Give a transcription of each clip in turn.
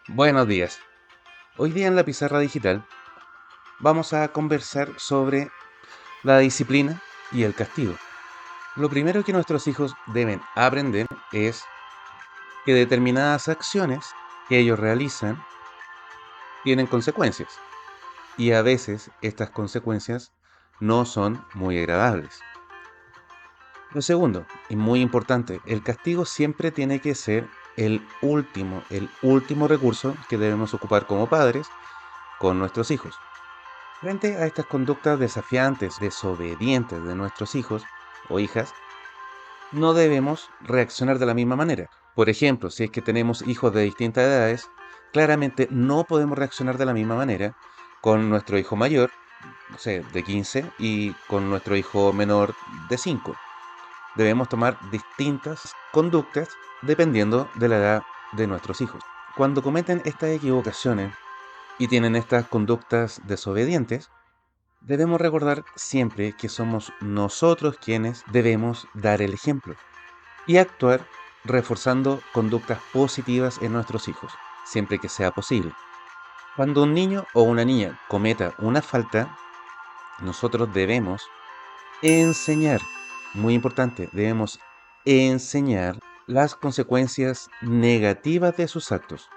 Buenos días. Hoy día en la pizarra digital vamos a conversar sobre la disciplina y el castigo. Lo primero que nuestros hijos deben aprender es que determinadas acciones que ellos realizan tienen consecuencias y a veces estas consecuencias no son muy agradables. Lo segundo, y muy importante, el castigo siempre tiene que ser el último recurso que debemos ocupar como padres con nuestros hijos. Frente a estas conductas desafiantes, desobedientes de nuestros hijos o hijas, no debemos reaccionar de la misma manera. Por ejemplo, si es que tenemos hijos de distintas edades, claramente no podemos reaccionar de la misma manera con nuestro hijo mayor, no sé, de 15 y con nuestro hijo menor de 5. Debemos tomar distintas conductas dependiendo de la edad de nuestros hijos. Cuando cometen estas equivocaciones y tienen estas conductas desobedientes, debemos recordar siempre que somos nosotros quienes debemos dar el ejemplo y actuar reforzando conductas positivas en nuestros hijos, siempre que sea posible. Cuando un niño o una niña cometa una falta, nosotros debemos enseñar, muy importante, debemos enseñar las consecuencias negativas de sus actos.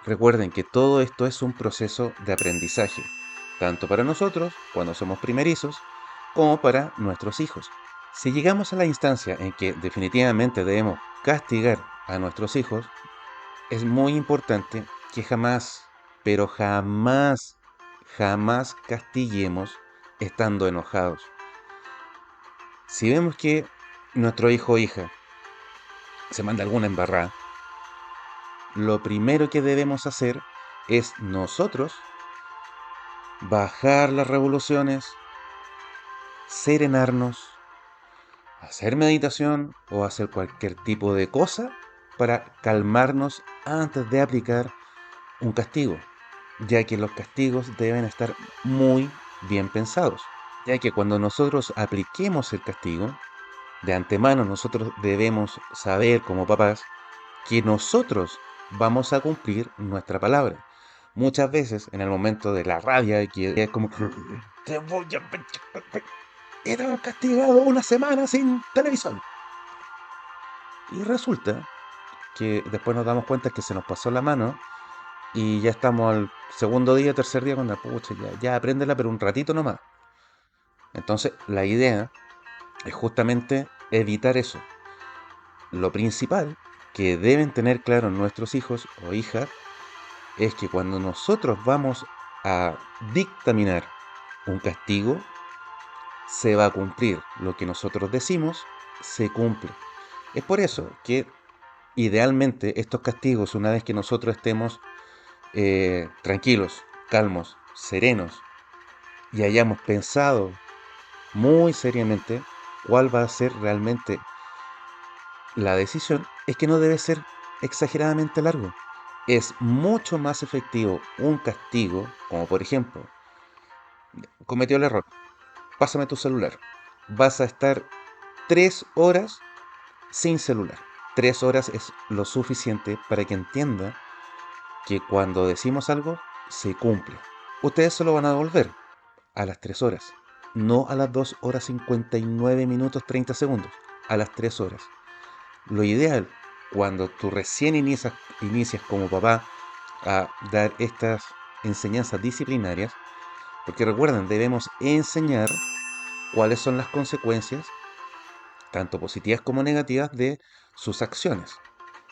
Recuerden que todo esto es un proceso de aprendizaje, tanto para nosotros, cuando somos primerizos, como para nuestros hijos. Si llegamos a la instancia en que definitivamente debemos castigar a nuestros hijos, es muy importante que jamás, pero jamás, jamás castiguemos estando enojados. Si vemos que nuestro hijo o hija se manda alguna embarrada, lo primero que debemos hacer es nosotros bajar las revoluciones, serenarnos, hacer meditación o hacer cualquier tipo de cosa para calmarnos antes de aplicar un castigo, ya que los castigos deben estar muy bien pensados, ya que cuando nosotros apliquemos el castigo, de antemano nosotros debemos saber como papás que nosotros vamos a cumplir nuestra palabra. Muchas veces en el momento de la rabia, que es como, te voy a... Era castigado una semana sin televisión. Y resulta que después nos damos cuenta que se nos pasó la mano y ya estamos al segundo día, tercer día con la pucha, ya apréndela, pero un ratito nomás. Entonces, la idea es justamente evitar eso. Lo principal que deben tener claro nuestros hijos o hijas es que cuando nosotros vamos a dictaminar un castigo, se va a cumplir. Lo que nosotros decimos, se cumple. Es por eso que idealmente estos castigos, una vez que nosotros estemos tranquilos, calmos, serenos y hayamos pensado muy seriamente cuál va a ser realmente la decisión, es que no debe ser exageradamente largo. Es mucho más efectivo un castigo, como por ejemplo, cometió el error, pásame tu celular. Vas a estar 3 horas sin celular. 3 horas es lo suficiente para que entienda que cuando decimos algo, se cumple. Ustedes se lo van a devolver a las 3 horas, no a las 2 horas 59 minutos 30 segundos, a las 3 horas. Lo ideal, cuando tú recién inicias como papá a dar estas enseñanzas disciplinarias, porque recuerden, debemos enseñar cuáles son las consecuencias, tanto positivas como negativas, de sus acciones.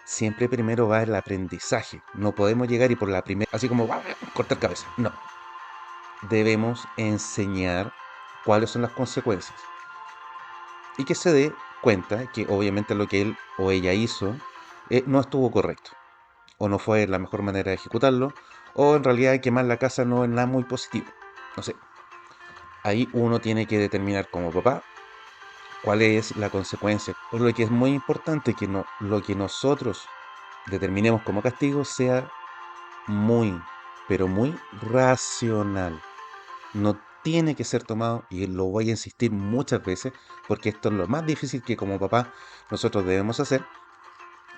Siempre primero va el aprendizaje. No podemos llegar y por la primera, así como cortar cabeza. No, debemos enseñar cuáles son las consecuencias y que se dé cuenta que obviamente lo que él o ella hizo no estuvo correcto o no fue la mejor manera de ejecutarlo o en realidad quemar la casa no es nada muy positivo. No sé, ahí uno tiene que determinar como papá cuál es la consecuencia. Por lo que es muy importante que no, lo que nosotros determinemos como castigo sea muy, pero muy racional. No tiene que ser tomado, y lo voy a insistir muchas veces, porque esto es lo más difícil que como papá nosotros debemos hacer,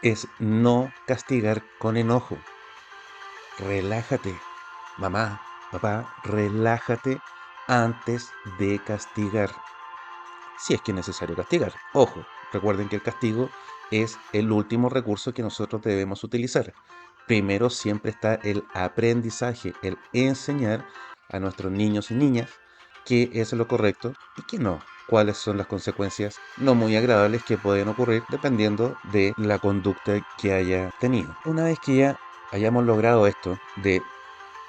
es no castigar con enojo. relájate. Mamá, papá, relájate antes de castigar. Si es que es necesario castigar. Ojo, recuerden que el castigo es el último recurso que nosotros debemos utilizar. Primero siempre está el aprendizaje, el enseñar a nuestros niños y niñas qué es lo correcto y qué no, cuáles son las consecuencias no muy agradables que pueden ocurrir dependiendo de la conducta que haya tenido. Una vez que ya hayamos logrado esto de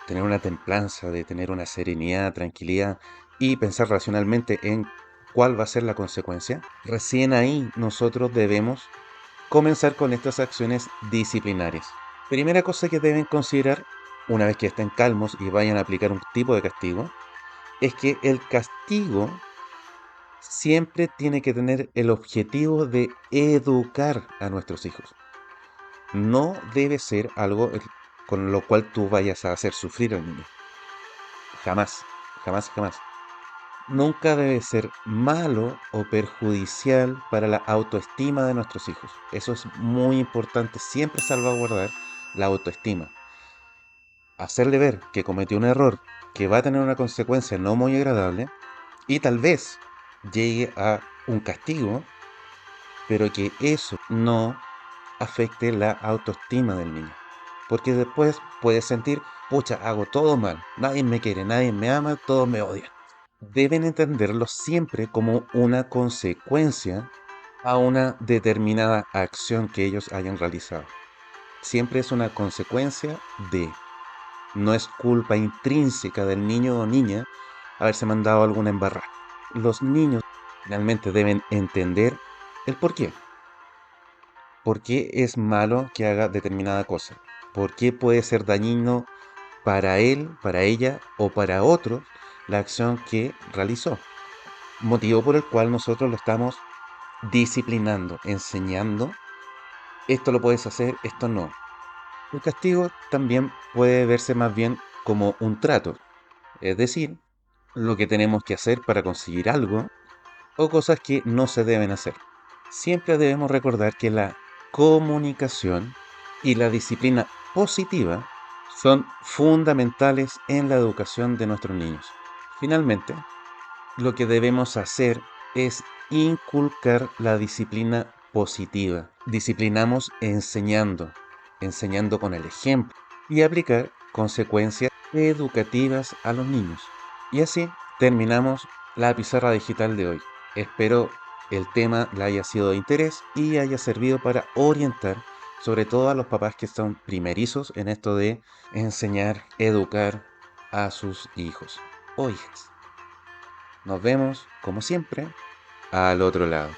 tener una templanza, de tener una serenidad, tranquilidad y pensar racionalmente en cuál va a ser la consecuencia, recién ahí nosotros debemos comenzar con estas acciones disciplinarias. Primera cosa que deben considerar, una vez que estén calmos y vayan a aplicar un tipo de castigo, es que el castigo siempre tiene que tener el objetivo de educar a nuestros hijos. No debe ser algo con lo cual tú vayas a hacer sufrir al niño. Jamás, jamás, jamás. Nunca debe ser malo o perjudicial para la autoestima de nuestros hijos. Eso es muy importante, siempre salvaguardar la autoestima. Hacerle ver que cometió un error, que va a tener una consecuencia no muy agradable y tal vez llegue a un castigo, pero que eso no afecte la autoestima del niño. Porque después puede sentir, pucha, hago todo mal, nadie me quiere, nadie me ama, todos me odian. Deben entenderlo siempre como una consecuencia a una determinada acción que ellos hayan realizado. Siempre es una consecuencia de, no es culpa intrínseca del niño o niña haberse mandado alguna embarrada. Los niños finalmente deben entender el por qué. ¿Por qué es malo que haga determinada cosa? ¿Por qué puede ser dañino para él, para ella o para otros la acción que realizó? Motivo por el cual nosotros lo estamos disciplinando, enseñando, esto lo puedes hacer, esto no. El castigo también puede verse más bien como un trato, es decir, lo que tenemos que hacer para conseguir algo o cosas que no se deben hacer. Siempre debemos recordar que la comunicación y la disciplina positiva son fundamentales en la educación de nuestros niños. Finalmente, lo que debemos hacer es inculcar la disciplina positiva. Disciplinamos enseñando, enseñando con el ejemplo y aplicar consecuencias educativas a los niños. Y así terminamos la pizarra digital de hoy. Espero el tema le haya sido de interés y haya servido para orientar sobre todo a los papás que son primerizos en esto de enseñar, educar a sus hijos o hijas. Nos vemos, como siempre, al otro lado.